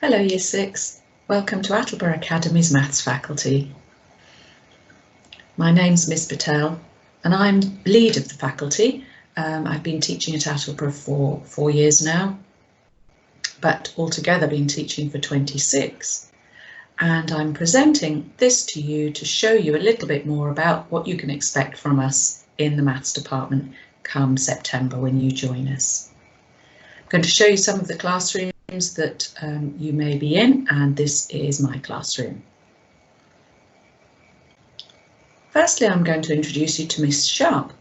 Hello Year 6, welcome to Attleborough Academy's Maths faculty. My name's Miss Patel and I'm lead of the faculty. I've been teaching at Attleborough for 4 years now, but altogether been teaching for 26. And I'm presenting this to you to show you a little bit more about what you can expect from us in the Maths department come September when you join us. I'm going to show you some of the classrooms that you may be in, and this is my classroom. Firstly, I'm going to introduce you to Miss Sharp.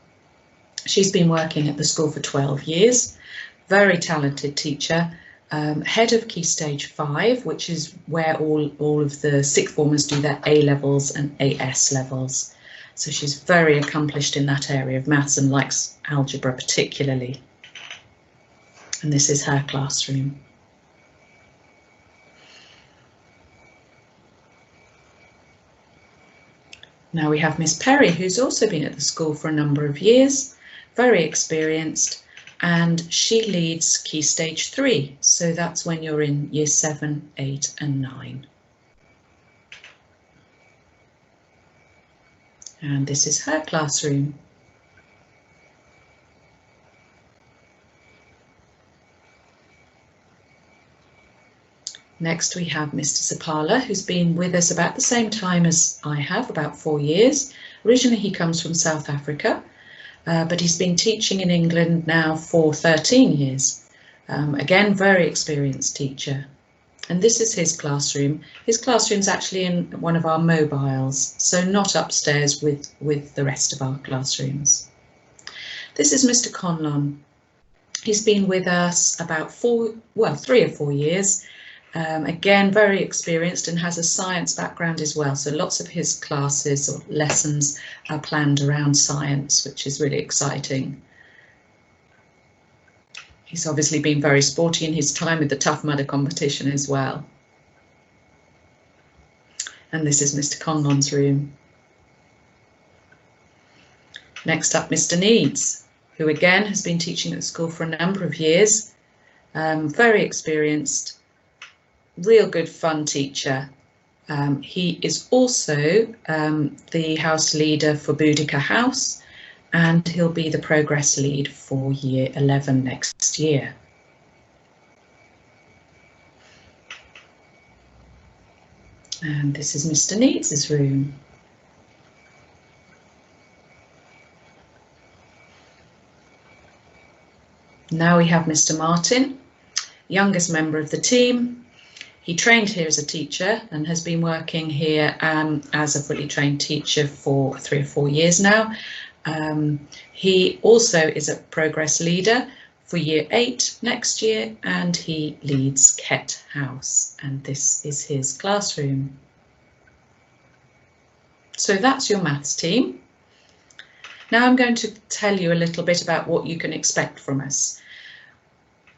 She's been working at the school for 12 years, very talented teacher, head of Key Stage 5, which is where all of the sixth formers do their A levels and AS levels. So she's very accomplished in that area of maths and likes algebra particularly. And this is her classroom. Now we have Miss Perry, who's also been at the school for a number of years, very experienced, and she leads Key Stage 3, so that's when you're in Year 7, 8 and 9. And this is her classroom. Next we have Mr. Zapala, who's been with us about the same time as I have, about 4 years. Originally he comes from South Africa, but he's been teaching in England now for 13 years. Again, very experienced teacher. And this is his classroom. His classroom's actually in one of our mobiles, so not upstairs with the rest of our classrooms. This is Mr. Conlon. He's been with us about 3 or 4 years. Again, very experienced and has a science background as well. So lots of his classes or lessons are planned around science, which is really exciting. He's obviously been very sporty in his time with the Tough Mudder competition as well. And this is Mr. Conlon's room. Next up, Mr. Needs, who again has been teaching at the school for a number of years. Very experienced. Real good fun teacher. He is also the house leader for Boudica House, and he'll be the progress lead for Year 11 next year. And this is Mr. Needs' room. Now we have Mr. Martin, youngest member of the team. He trained here as a teacher and has been working here as a fully trained teacher for 3 or 4 years now. He also is a progress leader for Year 8 next year, and he leads Kett House, and this is his classroom. So that's your maths team. Now I'm going to tell you a little bit about what you can expect from us.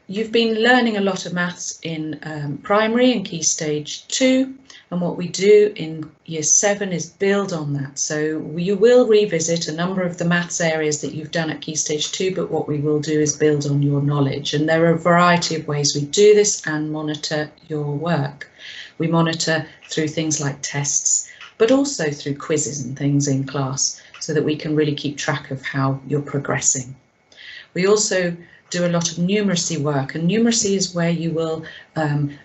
You've been learning a lot of maths in primary and Key Stage 2, and what we do in Year 7 is build on that. So you will revisit a number of the maths areas that you've done at Key Stage 2, but what we will do is build on your knowledge. And there are a variety of ways we do this and monitor your work. We monitor through things like tests, but also through quizzes and things in class, so that we can really keep track of how you're progressing. We also do a lot of numeracy work, and numeracy is where you will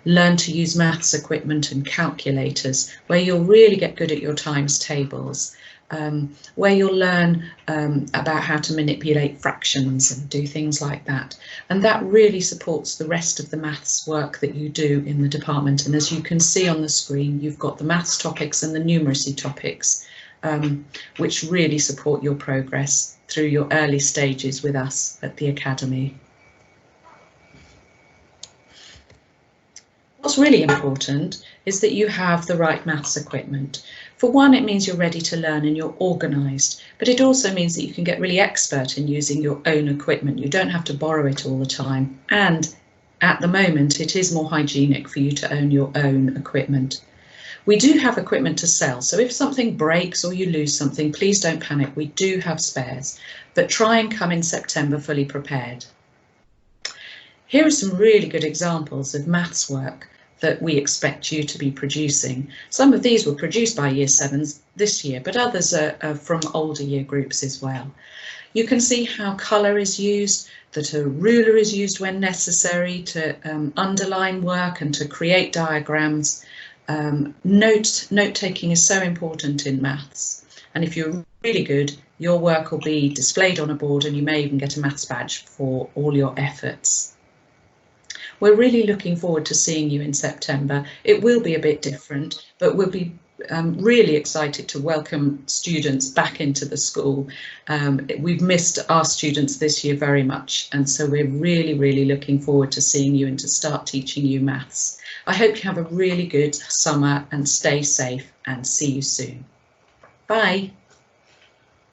learn to use maths equipment and calculators, where you'll really get good at your times tables, where you'll learn about how to manipulate fractions and do things like that. And that really supports the rest of the maths work that you do in the department. And as you can see on the screen, you've got the maths topics and the numeracy topics, which really support your progress through your early stages with us at the Academy. What's really important is that you have the right maths equipment. For one, it means you're ready to learn and you're organised, but it also means that you can get really expert in using your own equipment. You don't have to borrow it all the time, and at the moment it is more hygienic for you to own your own equipment. We do have equipment to sell, so if something breaks or you lose something, please don't panic. We do have spares, but try and come in September fully prepared. Here are some really good examples of maths work that we expect you to be producing. Some of these were produced by Year 7s this year, but others are from older year groups as well. You can see how colour is used, that a ruler is used when necessary to underline work and to create diagrams. Note-taking is so important in maths, and if you're really good, your work will be displayed on a board and you may even get a maths badge for all your efforts. We're really looking forward to seeing you in September. It will be a bit different, but we'll be really excited to welcome students back into the school. We've missed our students this year very much, and so we're really looking forward to seeing you and to start teaching you maths. I hope you have a really good summer and stay safe, and see you soon. Bye.